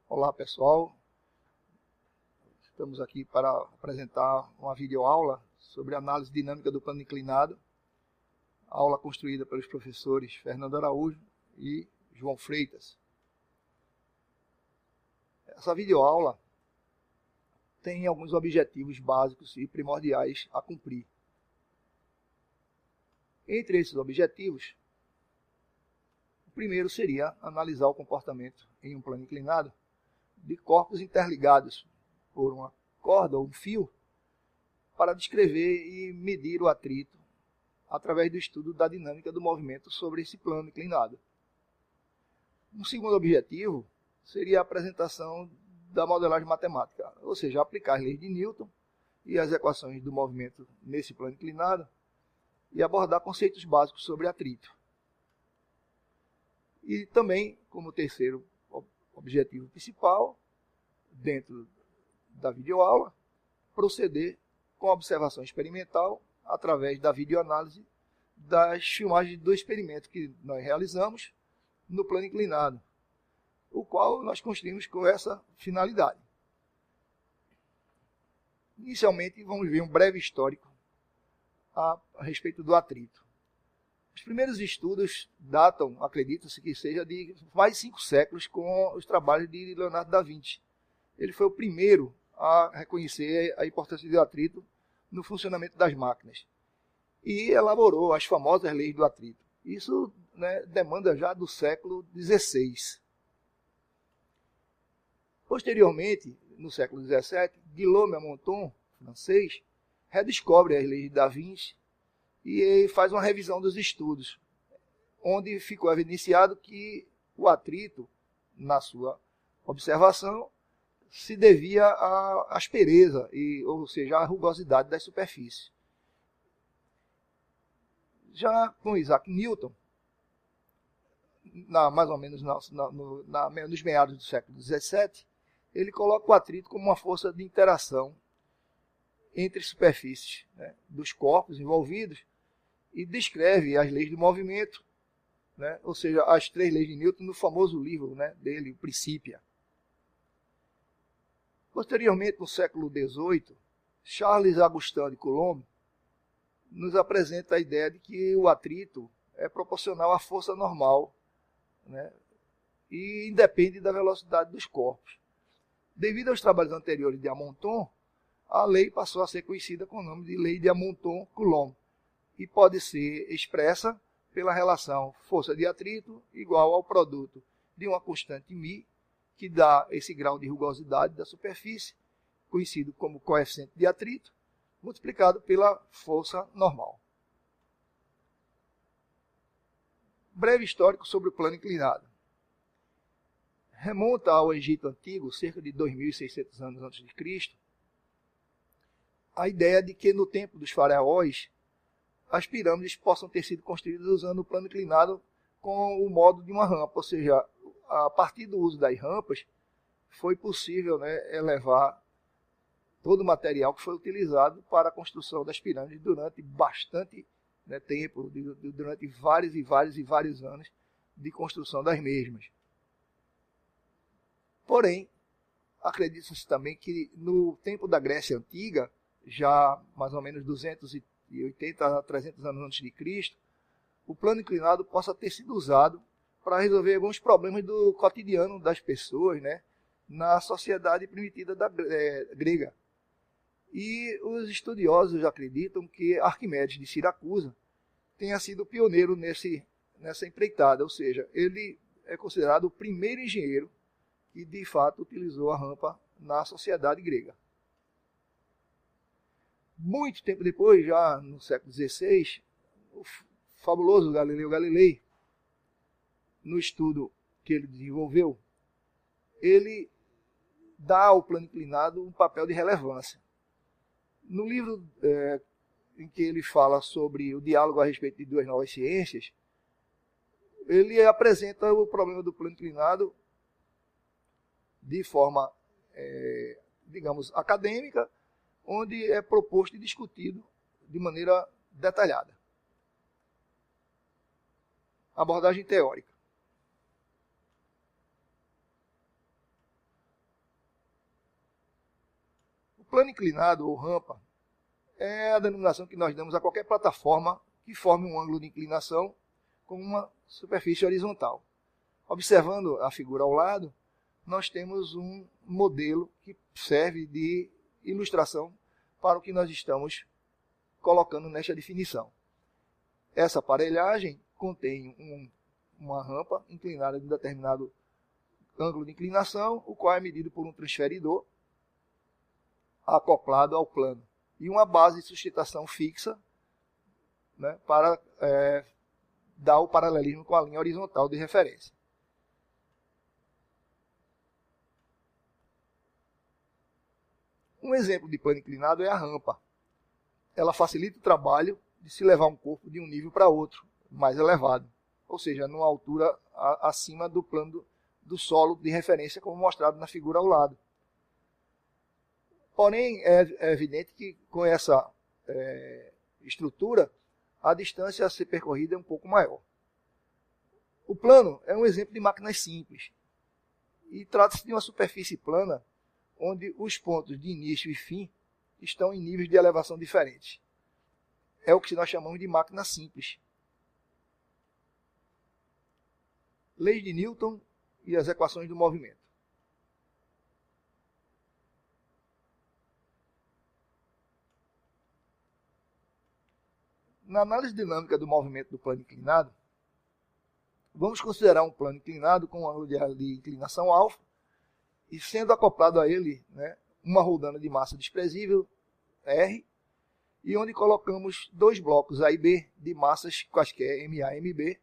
Olá pessoal, estamos aqui para apresentar uma videoaula sobre análise dinâmica do plano inclinado, aula construída pelos professores Fernando Araújo e João Freitas. Essa videoaula tem alguns objetivos básicos e primordiais a cumprir. Entre esses objetivos, o primeiro seria analisar o comportamento em um plano inclinado de corpos interligados por uma corda ou um fio para descrever e medir o atrito através do estudo da dinâmica do movimento sobre esse plano inclinado. Um segundo objetivo seria a apresentação da modelagem matemática, ou seja, aplicar as leis de Newton e as equações do movimento nesse plano inclinado e abordar conceitos básicos sobre atrito. E também, como terceiro objetivo principal, dentro da videoaula, proceder com a observação experimental através da videoanálise das filmagens do experimento que nós realizamos no plano inclinado, o qual nós construímos com essa finalidade. Inicialmente, vamos ver um breve histórico a respeito do atrito. Os primeiros estudos datam, acredita-se que seja de mais de 5 séculos, com os trabalhos de Leonardo da Vinci. Ele foi o primeiro a reconhecer a importância do atrito no funcionamento das máquinas e elaborou as famosas leis do atrito. Isso, demanda já do século XVI. Posteriormente, no século XVII, Guillaume Amonton, francês, redescobre as leis de Da Vinci e faz uma revisão dos estudos, onde ficou evidenciado que o atrito, na sua observação, se devia à aspereza, ou seja, à rugosidade das superfícies. Já com Isaac Newton, mais ou menos nos meados do século XVII, ele coloca o atrito como uma força de interação entre superfícies, dos corpos envolvidos, e descreve as leis do movimento, ou seja, as 3 leis de Newton, no famoso livro dele, o Principia. Posteriormente, no século XVIII, Charles Augustin de Coulomb nos apresenta a ideia de que o atrito é proporcional à força normal, e independe da velocidade dos corpos. Devido aos trabalhos anteriores de Amonton, a lei passou a ser conhecida com o nome de Lei de Amonton-Coulomb e pode ser expressa pela relação força de atrito igual ao produto de uma constante μ, que dá esse grau de rugosidade da superfície, conhecido como coeficiente de atrito, multiplicado pela força normal. Breve histórico sobre o plano inclinado. Remonta ao Egito Antigo, cerca de 2.600 anos antes de Cristo, a ideia de que no tempo dos faraós, as pirâmides possam ter sido construídas usando o plano inclinado com o modo de uma rampa, ou seja, a partir do uso das rampas, foi possível elevar todo o material que foi utilizado para a construção das pirâmides durante bastante tempo, durante vários anos de construção das mesmas. Porém, acredita-se também que no tempo da Grécia Antiga, já mais ou menos 280 a 300 anos antes de Cristo, o plano inclinado possa ter sido usado para resolver alguns problemas do cotidiano das pessoas, na sociedade primitiva grega. E os estudiosos acreditam que Arquimedes de Siracusa tenha sido pioneiro nessa empreitada, ou seja, ele é considerado o primeiro engenheiro que de fato utilizou a rampa na sociedade grega. Muito tempo depois, já no século XVI, o fabuloso Galileu Galilei, no estudo que ele desenvolveu, ele dá ao plano inclinado um papel de relevância. No livro em que ele fala sobre o diálogo a respeito de 2 novas ciências, ele apresenta o problema do plano inclinado de forma, digamos, acadêmica, onde é proposto e discutido de maneira detalhada. Abordagem teórica. plano inclinado ou rampa é a denominação que nós damos a qualquer plataforma que forme um ângulo de inclinação com uma superfície horizontal. Observando a figura ao lado, nós temos um modelo que serve de ilustração para o que nós estamos colocando nesta definição. Essa aparelhagem contém uma rampa inclinada de um determinado ângulo de inclinação, o qual é medido por um transferidor acoplado ao plano, e uma base de sustentação fixa, né, para dar o paralelismo com a linha horizontal de referência. Um exemplo de plano inclinado é a rampa. Ela facilita o trabalho de se levar um corpo de um nível para outro, mais elevado, ou seja, numa altura acima do plano do solo de referência, como mostrado na figura ao lado. Porém, é evidente que com essa estrutura, a distância a ser percorrida é um pouco maior. O plano é um exemplo de máquinas simples, e trata-se de uma superfície plana, onde os pontos de início e fim estão em níveis de elevação diferentes. É o que nós chamamos de máquina simples. Leis de Newton e as equações do movimento. Na análise dinâmica do movimento do plano inclinado, vamos considerar um plano inclinado com um ângulo de inclinação alfa, e sendo acoplado a ele, né, uma roldana de massa desprezível, R, e onde colocamos dois blocos A e B de massas quaisquer MA e MB,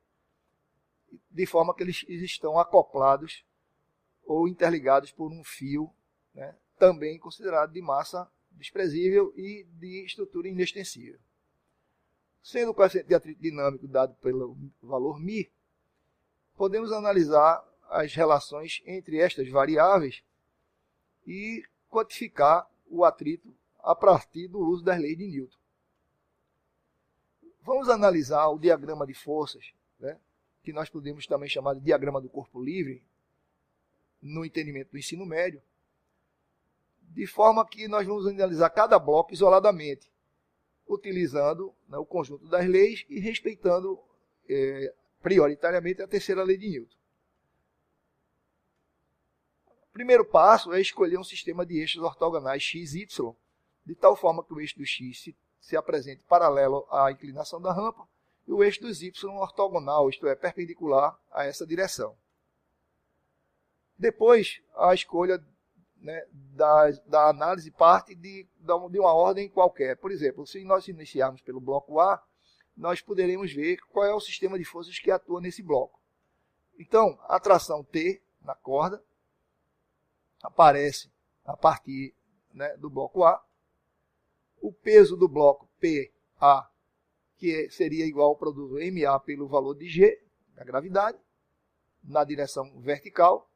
de forma que eles estão acoplados ou interligados por um fio, né, também considerado de massa desprezível e de estrutura inextensível. Sendo o coeficiente de atrito dinâmico dado pelo valor μ, podemos analisar as relações entre estas variáveis e quantificar o atrito a partir do uso das leis de Newton. Vamos analisar o diagrama de forças, né, que nós podemos também chamar de diagrama do corpo livre, no entendimento do ensino médio, de forma que nós vamos analisar cada bloco isoladamente, utilizando, né, o conjunto das leis e respeitando prioritariamente a terceira lei de Newton. O primeiro passo é escolher um sistema de eixos ortogonais x e y, de tal forma que o eixo do x se apresente paralelo à inclinação da rampa e o eixo dos y ortogonal, isto é, perpendicular a essa direção. Depois, a escolha, né, da análise parte de uma ordem qualquer. Por exemplo, se nós iniciarmos pelo bloco A, nós poderemos ver qual é o sistema de forças que atua nesse bloco. Então, a tração T na corda aparece a partir, né, do bloco A. O peso do bloco PA, que seria igual ao produto MA pelo valor de G, da gravidade, na direção vertical.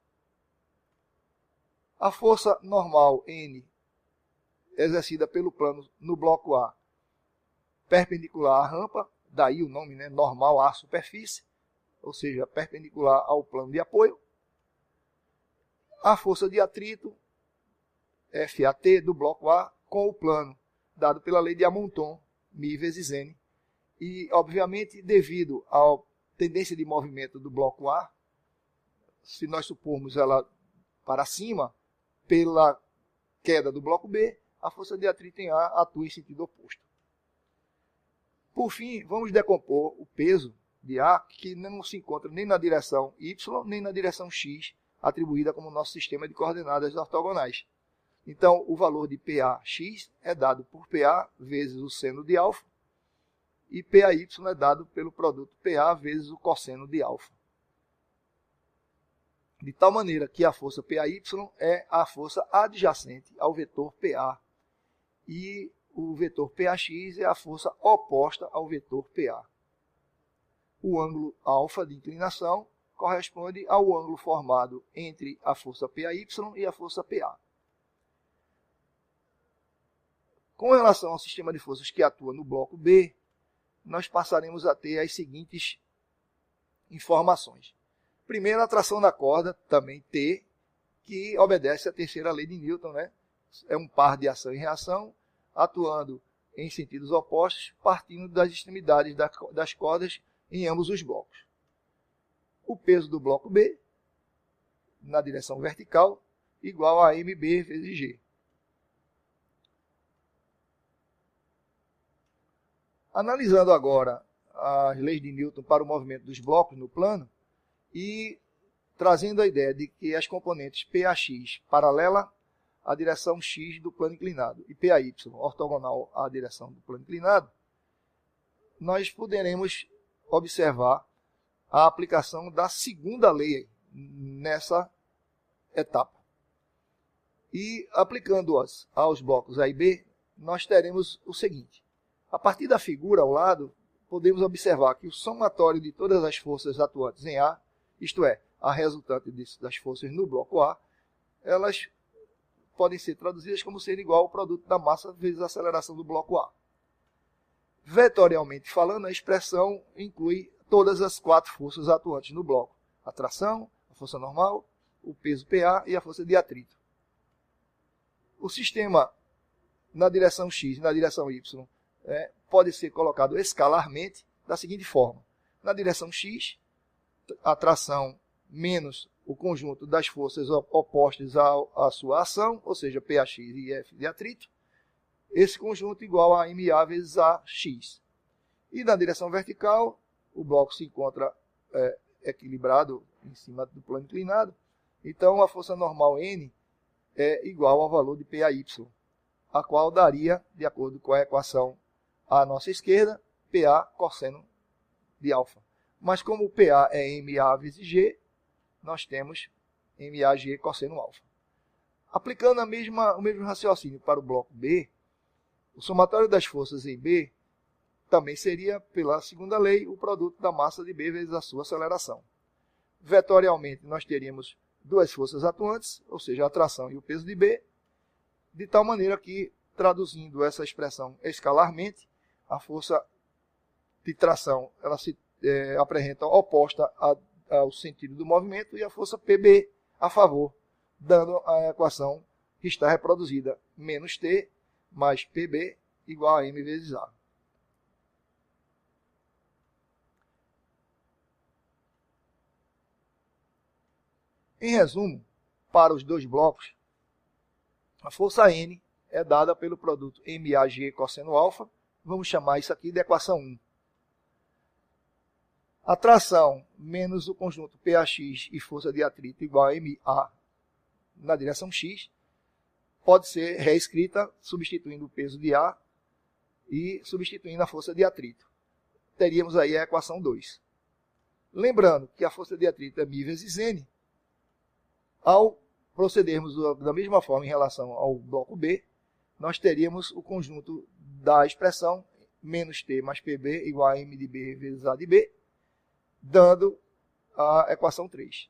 A força normal N, exercida pelo plano no bloco A, perpendicular à rampa, daí o nome, né, normal à superfície, ou seja, perpendicular ao plano de apoio. A força de atrito, FAT, do bloco A, com o plano, dado pela lei de Amonton, μ vezes N. E, obviamente, devido à tendência de movimento do bloco A, se nós supomos ela para cima, pela queda do bloco B, a força de atrito em A atua em sentido oposto. Por fim, vamos decompor o peso de A, que não se encontra nem na direção Y, nem na direção X, atribuída como nosso sistema de coordenadas ortogonais. Então, o valor de PAx é dado por PA vezes o seno de alfa, e PAY é dado pelo produto PA vezes o cosseno de alfa. De tal maneira que a força PAY é a força adjacente ao vetor PA, e o vetor PAx é a força oposta ao vetor PA. O ângulo alfa de inclinação corresponde ao ângulo formado entre a força PAY e a força PA. Com relação ao sistema de forças que atua no bloco B, nós passaremos a ter as seguintes informações. Primeiro, a tração da corda, também T, que obedece à terceira lei de Newton, né, é um par de ação e reação, atuando em sentidos opostos, partindo das extremidades das cordas em ambos os blocos. O peso do bloco B, na direção vertical, igual a mB vezes G. Analisando agora as leis de Newton para o movimento dos blocos no plano e trazendo a ideia de que as componentes PAX paralela à direção X do plano inclinado e PAY ortogonal à direção do plano inclinado, nós poderemos observar a aplicação da segunda lei nessa etapa. E aplicando-as aos blocos A e B, nós teremos o seguinte. A partir da figura ao lado, podemos observar que o somatório de todas as forças atuantes em A, isto é, a resultante das forças no bloco A, elas podem ser traduzidas como sendo igual ao produto da massa vezes a aceleração do bloco A. Vetorialmente falando, a expressão inclui todas as 4 forças atuantes no bloco: a tração, a força normal, o peso PA e a força de atrito. O sistema na direção X e na direção Y pode ser colocado escalarmente da seguinte forma. Na direção X, a tração menos o conjunto das forças opostas à sua ação, ou seja, PAX e F de atrito, esse conjunto igual a MA vezes AX. E na direção vertical, o bloco se encontra equilibrado em cima do plano inclinado, então a força normal N é igual ao valor de PAY, a qual daria, de acordo com a equação à nossa esquerda, PA cosseno de alfa. Mas como o PA é MA vezes G, nós temos MAG cosseno alfa. Aplicando o mesmo raciocínio para o bloco B, o somatório das forças em B também seria, pela segunda lei, o produto da massa de B vezes a sua aceleração. Vetorialmente, nós teríamos 2 forças atuantes, ou seja, a tração e o peso de B, de tal maneira que, traduzindo essa expressão escalarmente, a força de tração ela se apresenta oposta ao sentido do movimento e a força PB a favor, dando a equação que está reproduzida, menos T mais PB igual a M vezes A. Em resumo, para os 2 blocos, a força N é dada pelo produto MAG cosseno alfa, vamos chamar isso aqui de equação 1. A tração menos o conjunto PAX e força de atrito igual a MA na direção X pode ser reescrita substituindo o peso de A e substituindo a força de atrito. Teríamos aí a equação 2. Lembrando que a força de atrito é μ vezes N, ao procedermos da mesma forma em relação ao bloco B, nós teríamos o conjunto da expressão menos T mais PB igual a M de B vezes A de B, dando a equação 3.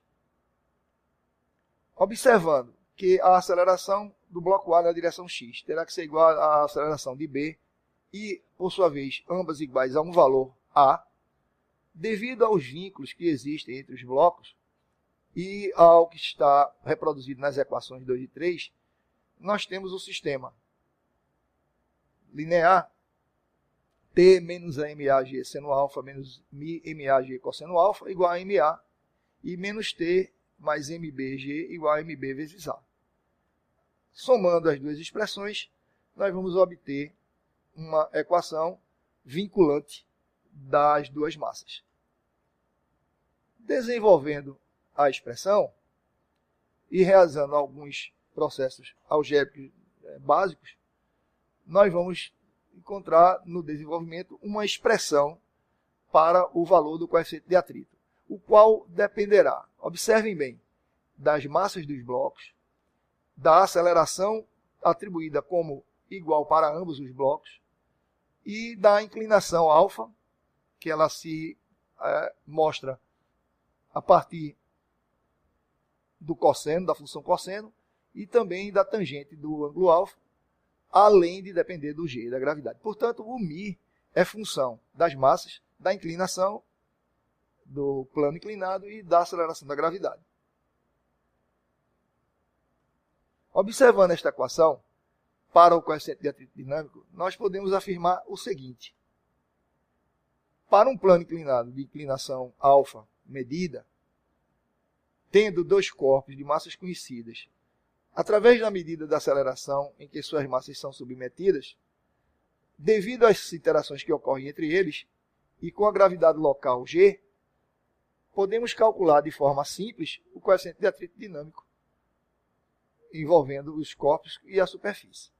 Observando que a aceleração do bloco A na direção X terá que ser igual à aceleração de B e, por sua vez, ambas iguais a um valor A, devido aos vínculos que existem entre os blocos e ao que está reproduzido nas equações 2 e 3, nós temos o sistema linear T menos a MAG seno alfa menos MAG cosseno alfa igual a MA e menos T mais MBG igual a MB vezes A. Somando as 2 expressões, nós vamos obter uma equação vinculante das 2 massas. Desenvolvendo a expressão e realizando alguns processos algébricos básicos, nós vamos encontrar no desenvolvimento uma expressão para o valor do coeficiente de atrito, o qual dependerá, observem bem, das massas dos blocos, da aceleração atribuída como igual para ambos os blocos e da inclinação alfa, que ela se mostra a partir do cosseno, da função cosseno, e também da tangente do ângulo alfa, além de depender do G, da gravidade. Portanto, o μ é função das massas, da inclinação do plano inclinado e da aceleração da gravidade. Observando esta equação, para o coeficiente de atrito dinâmico, nós podemos afirmar o seguinte. Para um plano inclinado de inclinação alfa medida, tendo dois corpos de massas conhecidas, através da medida da aceleração em que suas massas são submetidas, devido às interações que ocorrem entre eles, e com a gravidade local G, podemos calcular de forma simples o coeficiente de atrito dinâmico, envolvendo os corpos e a superfície.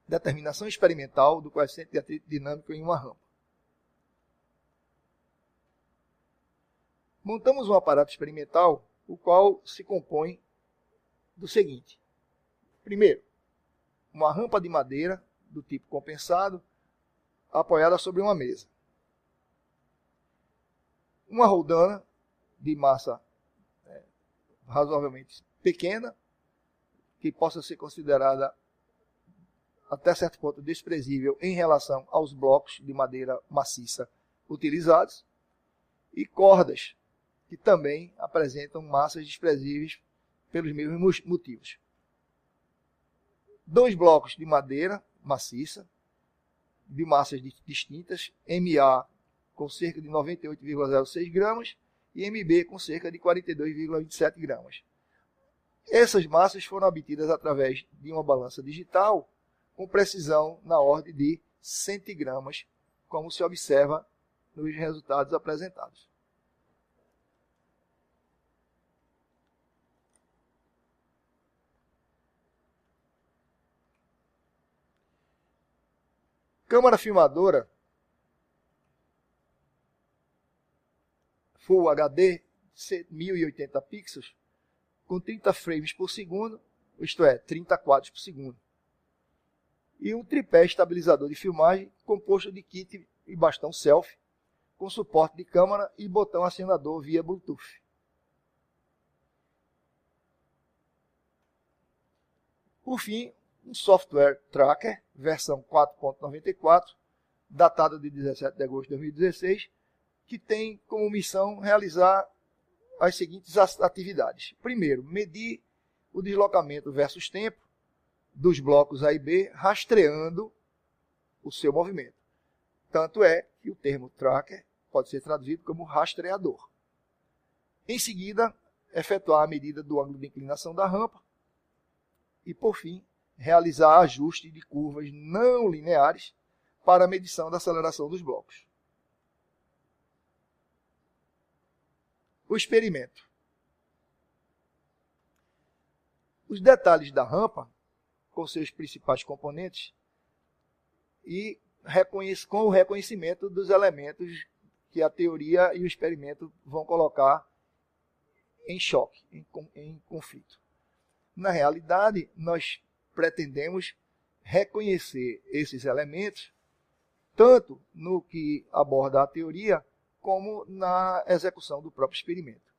Determinação experimental do coeficiente de atrito dinâmico em uma rampa. Montamos um aparato experimental, o qual se compõe do seguinte. Primeiro, uma rampa de madeira do tipo compensado, apoiada sobre uma mesa. Uma roldana de massa razoavelmente pequena, que possa ser considerada até certo ponto desprezível em relação aos blocos de madeira maciça utilizados, e cordas, que também apresentam massas desprezíveis pelos mesmos motivos. 2 blocos de madeira maciça, de massas distintas, MA com cerca de 98,06 gramas e MB com cerca de 42,27 gramas. Essas massas foram obtidas através de uma balança digital com precisão na ordem de centigramas, como se observa nos resultados apresentados. Câmara filmadora Full HD 1080 pixels com 30 frames por segundo, isto é, 30 quadros por segundo. E um tripé estabilizador de filmagem composto de kit e bastão selfie, com suporte de câmera e botão acionador via Bluetooth. Por fim, um software tracker, versão 4.94, datado de 17 de agosto de 2016, que tem como missão realizar as seguintes atividades. Primeiro, medir o deslocamento versus tempo dos blocos A e B, rastreando o seu movimento. Tanto é que o termo tracker pode ser traduzido como rastreador. Em seguida, efetuar a medida do ângulo de inclinação da rampa e, por fim, realizar ajuste de curvas não lineares para a medição da aceleração dos blocos. O experimento. Os detalhes da rampa, com seus principais componentes, e com o reconhecimento dos elementos que a teoria e o experimento vão colocar em choque, em conflito. Na realidade, nós pretendemos reconhecer esses elementos, tanto no que aborda a teoria, como na execução do próprio experimento.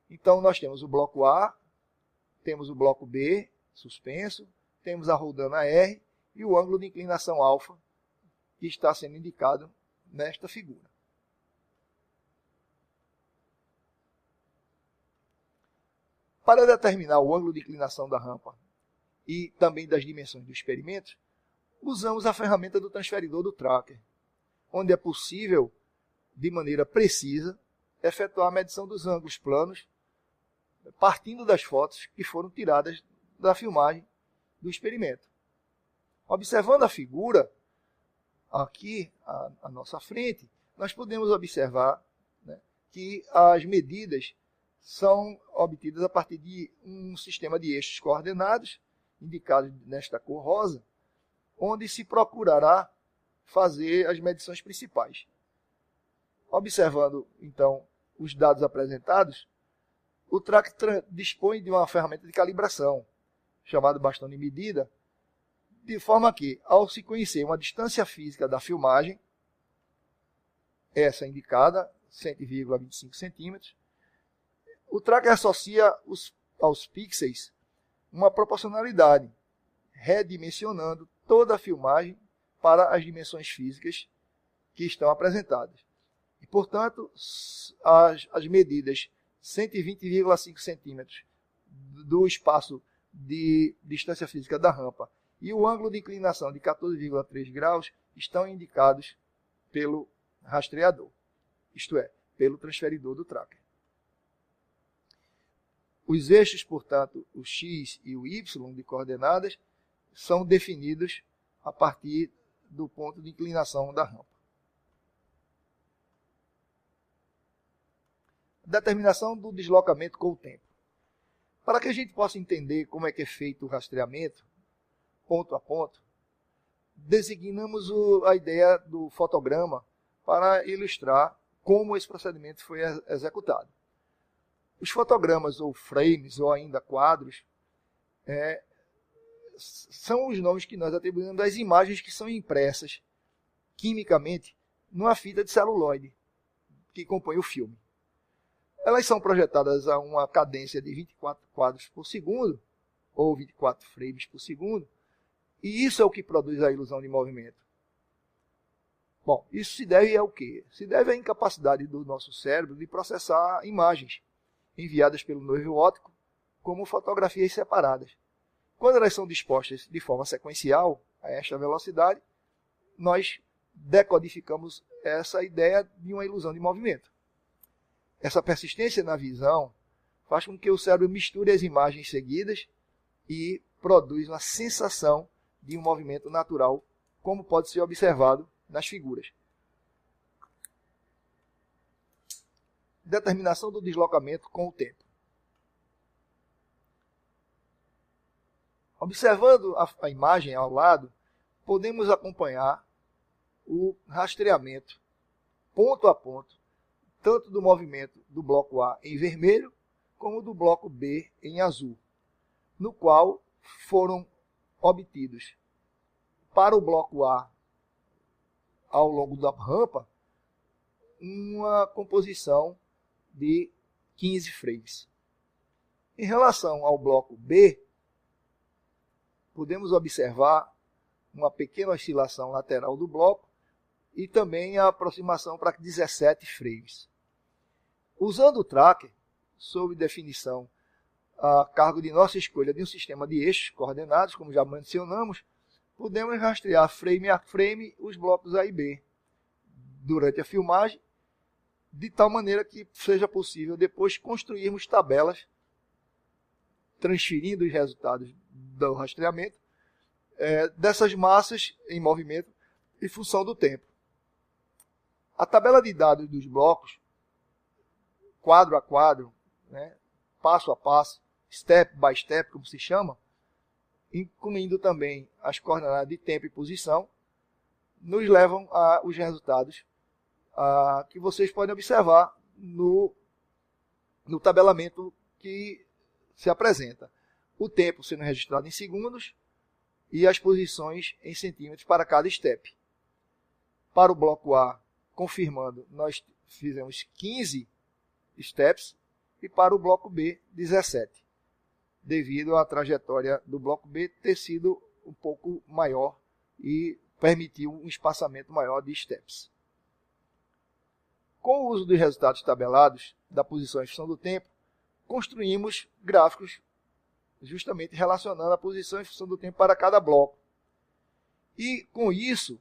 Então, nós temos o bloco A, temos o bloco B, suspenso, temos a roldana R e o ângulo de inclinação alfa, que está sendo indicado nesta figura. Para determinar o ângulo de inclinação da rampa e também das dimensões do experimento, usamos a ferramenta do transferidor do tracker, onde é possível, de maneira precisa, efetuar a medição dos ângulos planos, partindo das fotos que foram tiradas da filmagem do experimento. Observando a figura, aqui à nossa frente, nós podemos observar, né, que as medidas são obtidas a partir de um sistema de eixos coordenados, indicados nesta cor rosa, onde se procurará fazer as medições principais. Observando, então, os dados apresentados, o tracker dispõe de uma ferramenta de calibração, chamada bastão de medida, de forma que, ao se conhecer uma distância física da filmagem, essa indicada, 100,25 centímetros, o tracker associa aos pixels uma proporcionalidade, redimensionando toda a filmagem para as dimensões físicas que estão apresentadas. E, portanto, as medidas 120,5 centímetros do espaço de distância física da rampa e o ângulo de inclinação de 14,3 graus estão indicados pelo rastreador, isto é, pelo transferidor do tracker. Os eixos, portanto, o X e o Y de coordenadas, são definidos a partir do ponto de inclinação da rampa. Determinação do deslocamento com o tempo. Para que a gente possa entender como é que é feito o rastreamento, ponto a ponto, designamos a ideia do fotograma para ilustrar como esse procedimento foi executado. Os fotogramas ou frames ou ainda quadros são os nomes que nós atribuímos às imagens que são impressas quimicamente numa fita de celuloide que compõe o filme. Elas são projetadas a uma cadência de 24 quadros por segundo, ou 24 frames por segundo, e isso é o que produz a ilusão de movimento. Bom, isso se deve ao quê? Se deve à incapacidade do nosso cérebro de processar imagens enviadas pelo nervo óptico como fotografias separadas. Quando elas são dispostas de forma sequencial a esta velocidade, nós decodificamos essa ideia de uma ilusão de movimento. Essa persistência na visão faz com que o cérebro misture as imagens seguidas e produz uma sensação de um movimento natural, como pode ser observado nas figuras. Determinação do deslocamento com o tempo. Observando a imagem ao lado, podemos acompanhar o rastreamento, ponto a ponto, tanto do movimento do bloco A em vermelho, como do bloco B em azul, no qual foram obtidos para o bloco A, ao longo da rampa, uma composição de 15 frames. Em relação ao bloco B, podemos observar uma pequena oscilação lateral do bloco e também a aproximação para 17 frames. Usando o tracker, sob definição a cargo de nossa escolha de um sistema de eixos coordenados, como já mencionamos, podemos rastrear frame a frame os blocos A e B durante a filmagem, de tal maneira que seja possível depois construirmos tabelas transferindo os resultados do rastreamento dessas massas em movimento em função do tempo. A tabela de dados dos blocos, quadro a quadro, passo a passo, step by step, como se chama, incluindo também as coordenadas de tempo e posição, nos levam aos resultados que vocês podem observar no tabelamento que se apresenta. O tempo sendo registrado em segundos e as posições em centímetros para cada step. Para o bloco A, confirmando, nós fizemos 15 steps e para o bloco B, 17, devido à trajetória do bloco B ter sido um pouco maior e permitiu um espaçamento maior de steps. Com o uso dos resultados tabelados da posição em função do tempo, construímos gráficos justamente relacionando a posição em função do tempo para cada bloco. E com isso,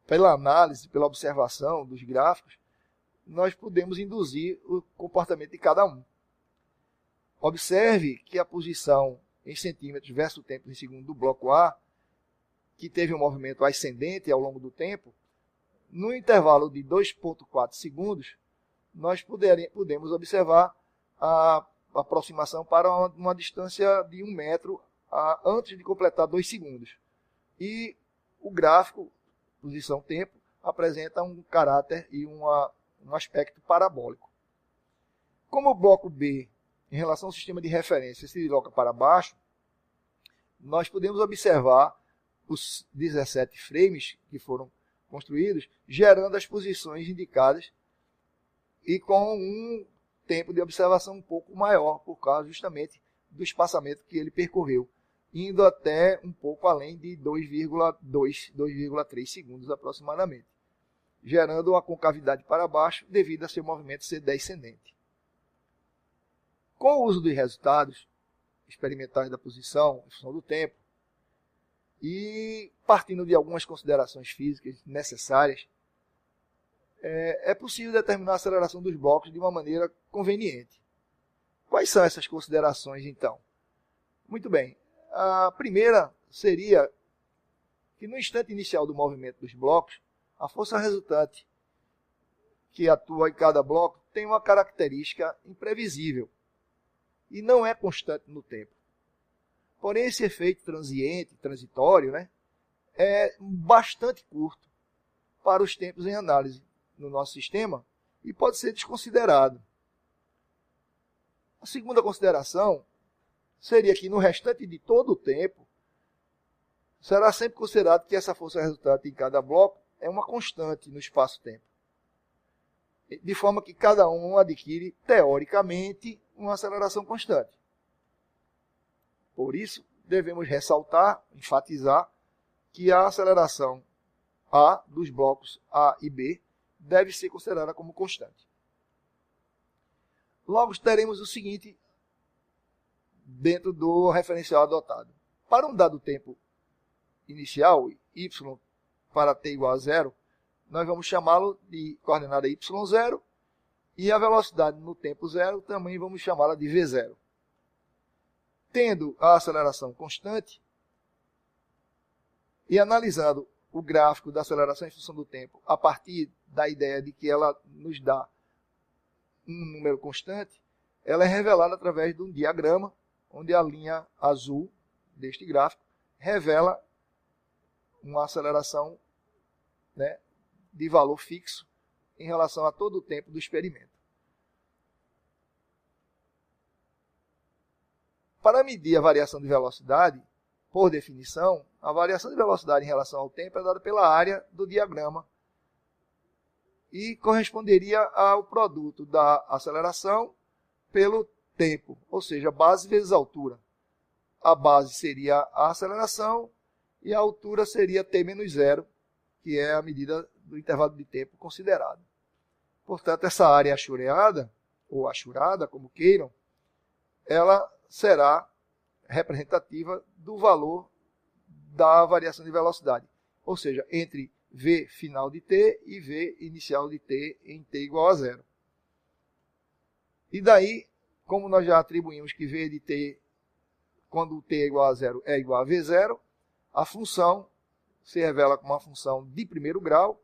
pela análise, pela observação dos gráficos, nós podemos induzir o comportamento de cada um. Observe que a posição em centímetros versus o tempo em segundo do bloco A, que teve um movimento ascendente ao longo do tempo, no intervalo de 2,4 segundos, nós podemos observar a aproximação para uma distância de 1 metro antes de completar 2 segundos. E o gráfico, posição-tempo, apresenta um caráter e um aspecto parabólico. Como o bloco B, em relação ao sistema de referência, se desloca para baixo, nós podemos observar os 17 frames que foram construídos, gerando as posições indicadas e com um tempo de observação um pouco maior, por causa justamente do espaçamento que ele percorreu, indo até um pouco além de 2,3 segundos aproximadamente, gerando uma concavidade para baixo devido a seu movimento ser descendente. Com o uso dos resultados, experimentais da posição em função do tempo, e partindo de algumas considerações físicas necessárias, é possível determinar a aceleração dos blocos de uma maneira conveniente. Quais são essas considerações, então? Muito bem. A primeira seria que no instante inicial do movimento dos blocos, a força resultante que atua em cada bloco tem uma característica imprevisível e não é constante no tempo. Porém, esse efeito transitório, né, é bastante curto para os tempos em análise no nosso sistema e pode ser desconsiderado. A segunda consideração seria que no restante de todo o tempo, será sempre considerado que essa força resultante em cada bloco é uma constante no espaço-tempo, de forma que cada um adquire, teoricamente, uma aceleração constante. Por isso, devemos ressaltar, enfatizar, que a aceleração A dos blocos A e B deve ser considerada como constante. Logo, teremos o seguinte dentro do referencial adotado. Para um dado tempo inicial, y para t igual a zero, nós vamos chamá-lo de coordenada y0, e a velocidade no tempo zero também vamos chamá-la de v0. Tendo a aceleração constante, e analisando o gráfico da aceleração em função do tempo a partir da ideia de que ela nos dá um número constante, ela é revelada através de um diagrama, onde a linha azul deste gráfico revela uma aceleração, né, de valor fixo em relação a todo o tempo do experimento. Para medir a variação de velocidade, por definição, a variação de velocidade em relação ao tempo é dada pela área do diagrama e corresponderia ao produto da aceleração pelo tempo, ou seja, base vezes altura. A base seria a aceleração e a altura seria t menos zero, que é a medida do intervalo de tempo considerado. Portanto, essa área achureada, ou achurada, como queiram, ela será representativa do valor da variação de velocidade, ou seja, entre v final de t e v inicial de t em t igual a zero. E daí, como nós já atribuímos que v de t, quando t é igual a zero, é igual a v0, a função se revela como uma função de primeiro grau,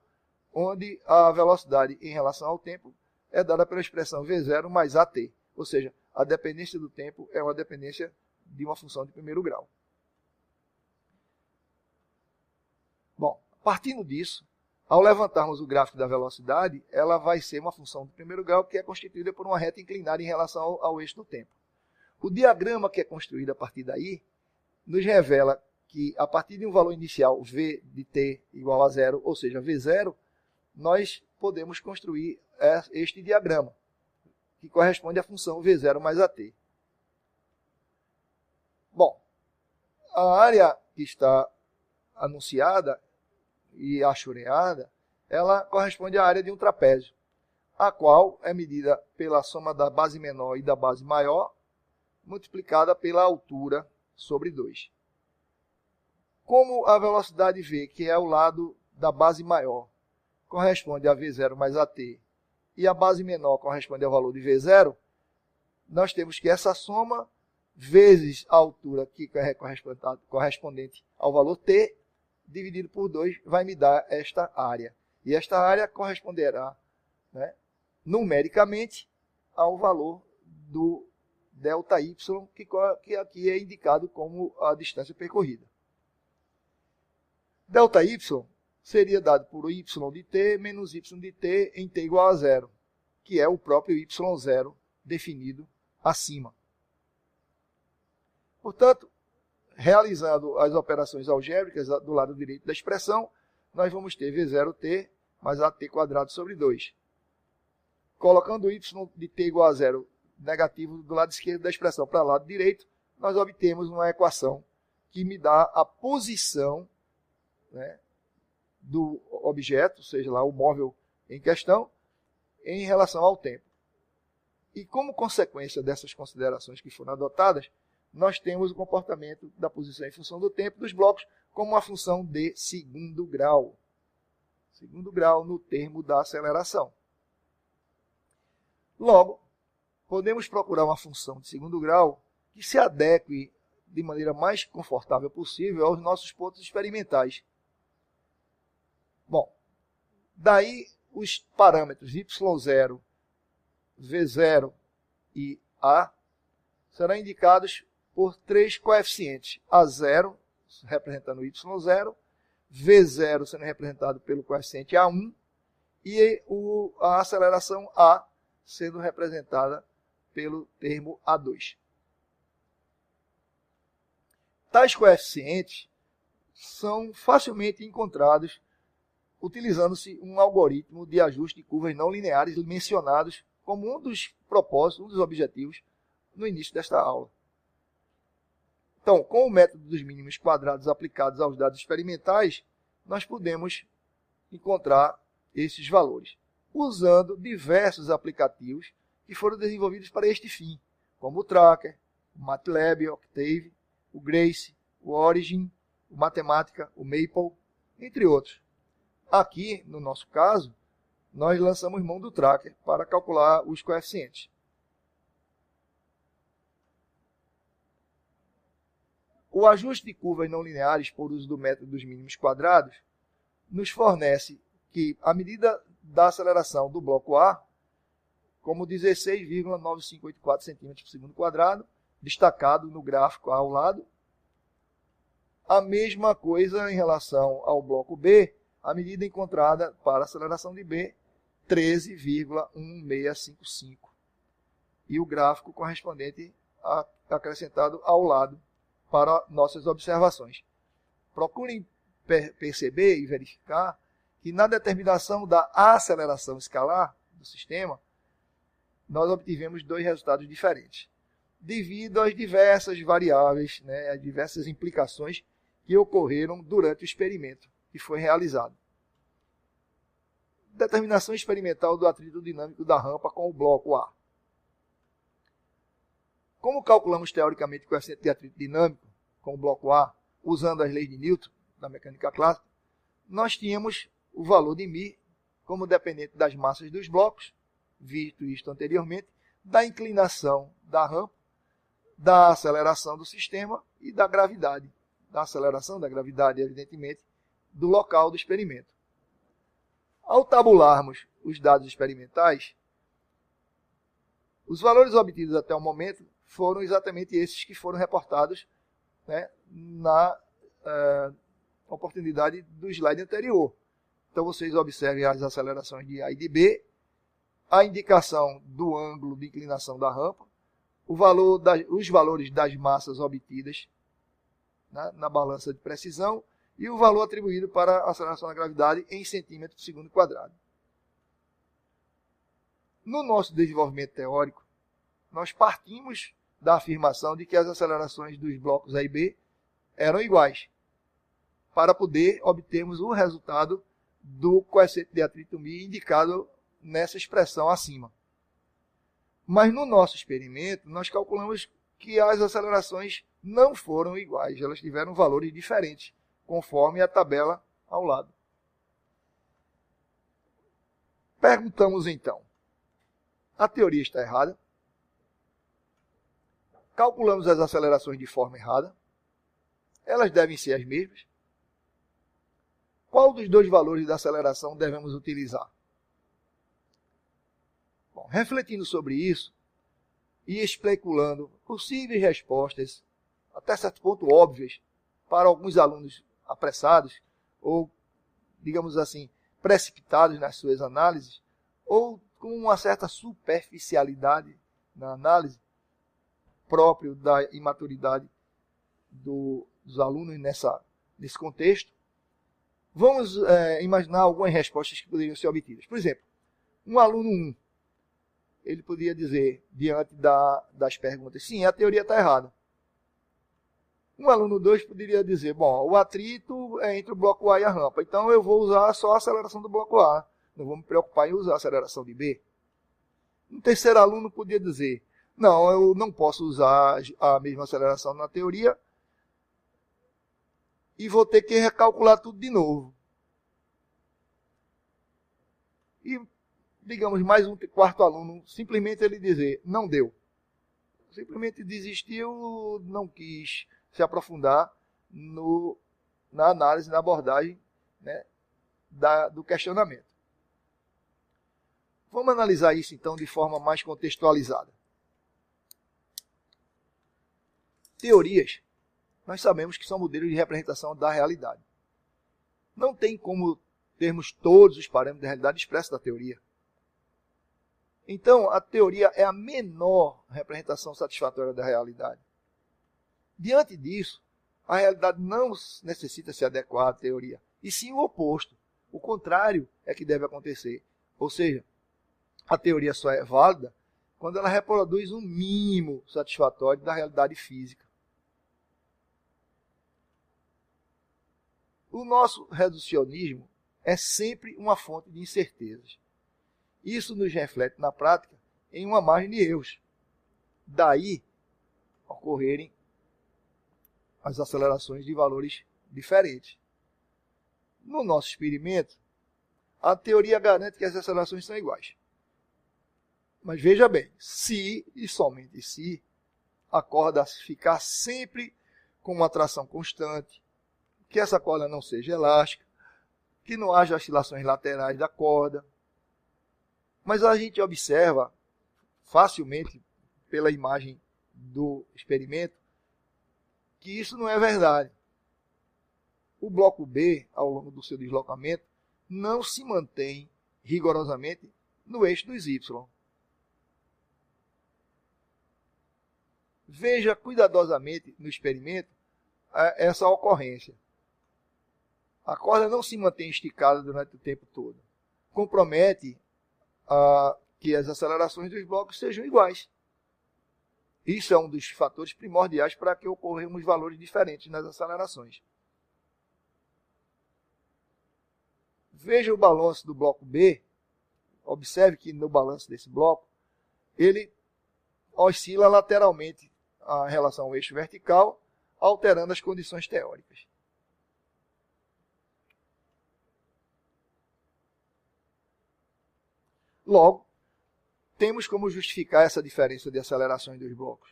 onde a velocidade em relação ao tempo é dada pela expressão v0 mais at, ou seja, a dependência do tempo é uma dependência de uma função de primeiro grau. Bom, partindo disso, ao levantarmos o gráfico da velocidade, ela vai ser uma função de primeiro grau que é constituída por uma reta inclinada em relação ao eixo do tempo. O diagrama que é construído a partir daí nos revela que a partir de um valor inicial v de t igual a zero, ou seja, v0, nós podemos construir este diagrama, que corresponde à função v0 mais at. Bom, a área que está anunciada e achureada, ela corresponde à área de um trapézio, a qual é medida pela soma da base menor e da base maior, multiplicada pela altura sobre 2. Como a velocidade v, que é ao lado da base maior, corresponde a v0 mais at, e a base menor corresponde ao valor de v0, nós temos que essa soma vezes a altura que é correspondente ao valor t, dividido por 2, vai me dar esta área. E esta área corresponderá, né, numericamente ao valor do ΔY, que aqui é indicado como a distância percorrida. ΔY seria dado por y de t menos y de t em t igual a zero, que é o próprio y0 definido acima. Portanto, realizando as operações algébricas do lado direito da expressão, nós vamos ter v0t mais at quadrado sobre 2. Colocando o y de t igual a zero negativo do lado esquerdo da expressão para o lado direito, nós obtemos uma equação que me dá a posição, né, do objeto, seja lá o móvel em questão, em relação ao tempo. E como consequência dessas considerações que foram adotadas, nós temos o comportamento da posição em função do tempo dos blocos como uma função de segundo grau. Segundo grau no termo da aceleração. Logo, podemos procurar uma função de segundo grau que se adeque de maneira mais confortável possível aos nossos pontos experimentais. Bom, daí os parâmetros y0, v0 e a serão indicados por três coeficientes. A0, representando o y0, v0 sendo representado pelo coeficiente A1 e a aceleração A sendo representada pelo termo A2. Tais coeficientes são facilmente encontrados utilizando-se um algoritmo de ajuste de curvas não lineares mencionados como um dos propósitos, um dos objetivos no início desta aula. Então, com o método dos mínimos quadrados aplicados aos dados experimentais, nós podemos encontrar esses valores, usando diversos aplicativos que foram desenvolvidos para este fim, como o Tracker, o MATLAB, o Octave, o Grace, o Origin, o Matemática, o Maple, entre outros. Aqui, no nosso caso, nós lançamos mão do Tracker para calcular os coeficientes. O ajuste de curvas não lineares por uso do método dos mínimos quadrados nos fornece que a medida da aceleração do bloco A, como 16,9584 cm por segundo quadrado, destacado no gráfico ao lado. A mesma coisa em relação ao bloco B, a medida encontrada para a aceleração de B, 13,1655. E o gráfico correspondente acrescentado ao lado para nossas observações. Procurem perceber e verificar que na determinação da aceleração escalar do sistema, nós obtivemos dois resultados diferentes, devido às diversas variáveis, às diversas implicações que ocorreram durante o experimento que foi realizado. Determinação experimental do atrito dinâmico da rampa com o bloco A. Como calculamos teoricamente o coeficiente de atrito dinâmico com o bloco A, usando as leis de Newton, da mecânica clássica, nós tínhamos o valor de μ como dependente das massas dos blocos, visto isto anteriormente, da inclinação da rampa, da aceleração do sistema e da gravidade. Da aceleração, da gravidade, evidentemente, do local do experimento. Ao tabularmos os dados experimentais, os valores obtidos até o momento foram exatamente esses que foram reportados na oportunidade do slide anterior. Então, vocês observem as acelerações de A e de B, a indicação do ângulo de inclinação da rampa, os valores das massas obtidas na balança de precisão e o valor atribuído para a aceleração da gravidade em centímetro por segundo quadrado. No nosso desenvolvimento teórico, nós partimos da afirmação de que as acelerações dos blocos A e B eram iguais, para poder obtermos o resultado do coeficiente de atrito μ indicado nessa expressão acima. Mas no nosso experimento, nós calculamos que as acelerações não foram iguais, elas tiveram valores diferentes, conforme a tabela ao lado. Perguntamos então, a teoria está errada? Calculamos as acelerações de forma errada? Elas devem ser as mesmas? Qual dos dois valores da aceleração devemos utilizar? Bom, refletindo sobre isso e especulando possíveis respostas, até certo ponto óbvias, para alguns alunos apressados ou, digamos assim, precipitados nas suas análises, ou com uma certa superficialidade na análise, próprio da imaturidade dos alunos nesse contexto, vamos imaginar algumas respostas que poderiam ser obtidas. Por exemplo, um aluno 1, ele poderia dizer, diante das perguntas, sim, a teoria está errada. Um aluno 2 poderia dizer, bom, o atrito é entre o bloco A e a rampa, então eu vou usar só a aceleração do bloco A, não vou me preocupar em usar a aceleração de B. Um terceiro aluno podia dizer, Não, eu não posso usar a mesma aceleração na teoria e vou ter que recalcular tudo de novo. E, digamos, mais um quarto aluno, simplesmente ele dizer, não deu. Simplesmente desistiu, não quis se aprofundar na análise, na abordagem, né, do questionamento. Vamos analisar isso, então, de forma mais contextualizada. Teorias, nós sabemos que são modelos de representação da realidade. Não tem como termos todos os parâmetros da realidade expressos da teoria. Então, a teoria é a menor representação satisfatória da realidade. Diante disso, a realidade não necessita se adequar à teoria, e sim o oposto. O contrário é que deve acontecer. Ou seja, a teoria só é válida quando ela reproduz um mínimo satisfatório da realidade física. O nosso reducionismo é sempre uma fonte de incertezas. Isso nos reflete na prática em uma margem de erros. Daí ocorrerem as acelerações de valores diferentes. No nosso experimento, a teoria garante que as acelerações são iguais. Mas veja bem, se e somente se a corda ficar sempre com uma tração constante, que essa corda não seja elástica, que não haja oscilações laterais da corda. Mas a gente observa facilmente pela imagem do experimento que isso não é verdade. O bloco B, ao longo do seu deslocamento, não se mantém rigorosamente no eixo dos Y. Veja cuidadosamente no experimento essa ocorrência. A corda não se mantém esticada durante o tempo todo. Compromete que as acelerações dos blocos sejam iguais. Isso é um dos fatores primordiais para que ocorram valores diferentes nas acelerações. Veja o balanço do bloco B. Observe que no balanço desse bloco, ele oscila lateralmente em relação ao eixo vertical, alterando as condições teóricas. Logo, temos como justificar essa diferença de acelerações dos blocos.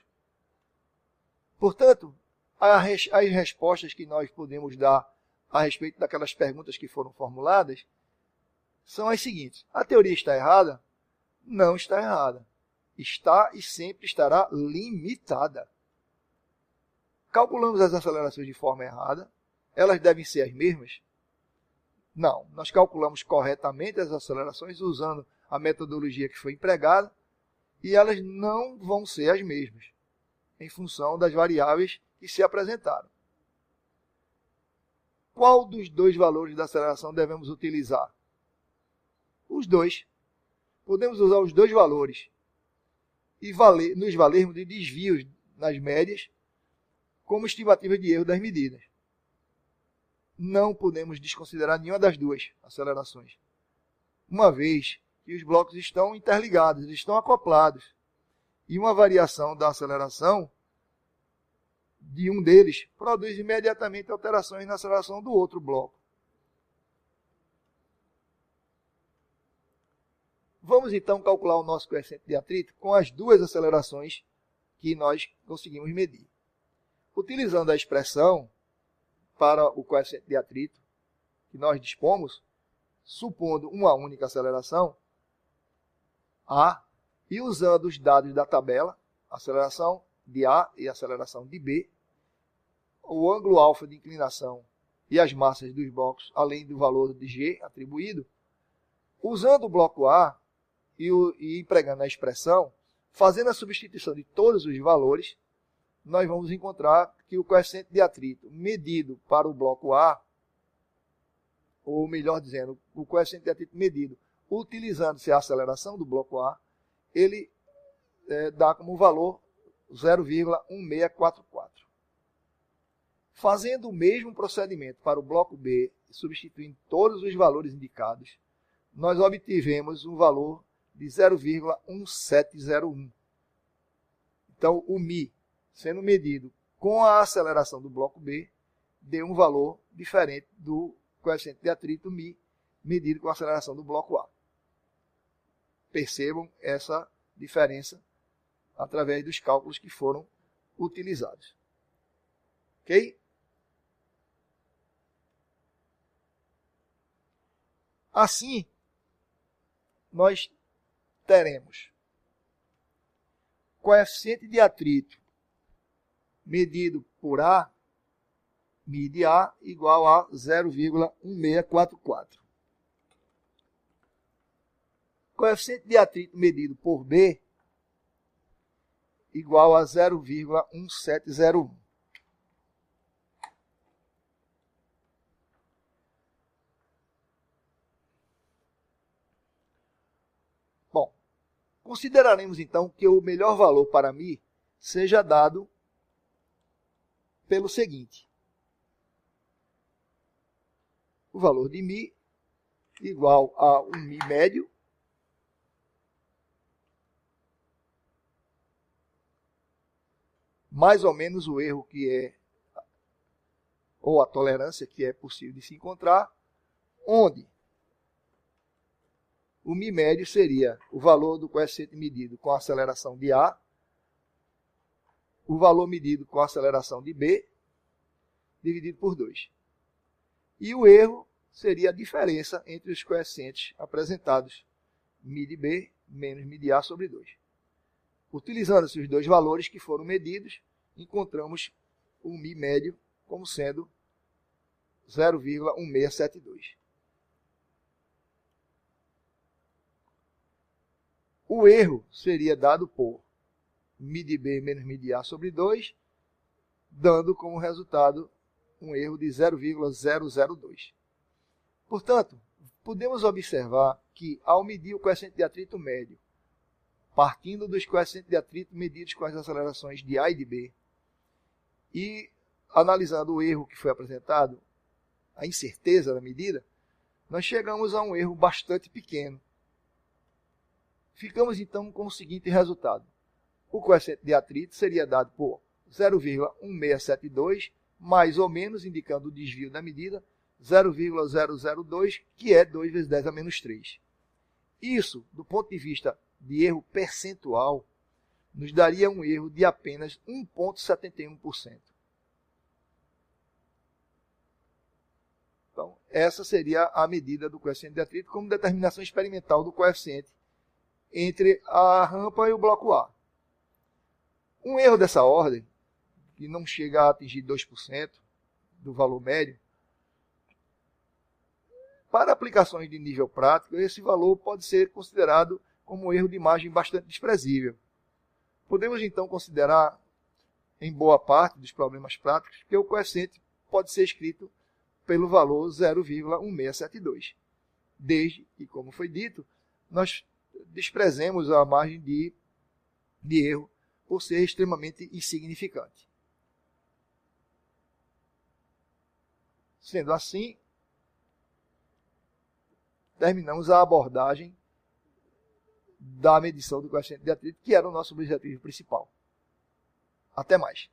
Portanto, as respostas que nós podemos dar a respeito daquelas perguntas que foram formuladas são as seguintes. A teoria está errada? Não está errada. Está e sempre estará limitada. Calculamos as acelerações de forma errada. Elas devem ser as mesmas? Não. Nós calculamos corretamente as acelerações usando a metodologia que foi empregada e elas não vão ser as mesmas, em função das variáveis que se apresentaram. Qual dos dois valores da aceleração devemos utilizar? Os dois. Podemos usar os dois valores e nos valermos de desvios nas médias como estimativa de erro das medidas. Não podemos desconsiderar nenhuma das duas acelerações, uma vez que os blocos estão interligados, eles estão acoplados. E uma variação da aceleração de um deles produz imediatamente alterações na aceleração do outro bloco. Vamos então calcular o nosso coeficiente de atrito com as duas acelerações que nós conseguimos medir. Utilizando a expressão para o coeficiente de atrito que nós dispomos, supondo uma única aceleração, A, e usando os dados da tabela, aceleração de A e aceleração de B, o ângulo alfa de inclinação e as massas dos blocos, além do valor de G atribuído, usando o bloco A e empregando a expressão, fazendo a substituição de todos os valores, nós vamos encontrar que o coeficiente de atrito medido para o bloco A, ou melhor dizendo, o coeficiente de atrito medido utilizando-se a aceleração do bloco A, ele dá como valor 0,1644. Fazendo o mesmo procedimento para o bloco B, substituindo todos os valores indicados, nós obtivemos um valor de 0,1701. Então, o Mi, sendo medido com a aceleração do bloco B, deu um valor diferente do coeficiente de atrito Mi, medido com a aceleração do bloco A. Percebam essa diferença através dos cálculos que foram utilizados. Ok? Assim, nós teremos coeficiente de atrito medido por A, Mi de A, igual a 0,1644. Coeficiente de atrito medido por B, igual a 0,1701. Bom, consideraremos então que o melhor valor para Mi seja dado pelo seguinte. O valor de Mi igual a um Mi médio mais ou menos o erro que é, ou a tolerância que é possível de se encontrar, onde o Mi médio seria o valor do coeficiente medido com a aceleração de A, o valor medido com a aceleração de B, dividido por 2. E o erro seria a diferença entre os coeficientes apresentados, Mi de B menos Mi de A sobre 2. Utilizando-se os dois valores que foram medidos, encontramos o Mi médio como sendo 0,1672. O erro seria dado por Mi de B menos Mi de A sobre 2, dando como resultado um erro de 0,002. Portanto, podemos observar que, ao medir o coeficiente de atrito médio, partindo dos coeficientes de atrito medidos com as acelerações de A e de B, e analisando o erro que foi apresentado, a incerteza da medida, nós chegamos a um erro bastante pequeno. Ficamos então com o seguinte resultado. O coeficiente de atrito seria dado por 0,1672, mais ou menos, indicando o desvio da medida, 0,002, que é 2 vezes 10 a menos 3. Isso, do ponto de vista de erro percentual, nos daria um erro de apenas 1,71%. Então, essa seria a medida do coeficiente de atrito como determinação experimental do coeficiente entre a rampa e o bloco A. Um erro dessa ordem, que não chega a atingir 2% do valor médio, para aplicações de nível prático, esse valor pode ser considerado como um erro de margem bastante desprezível. Podemos então considerar, em boa parte dos problemas práticos, que o coeficiente pode ser escrito pelo valor 0,1672. Desde que, como foi dito, nós desprezemos a margem de erro por ser extremamente insignificante. Sendo assim, terminamos a abordagem da medição do coeficiente de atrito, que era o nosso objetivo principal. Até mais.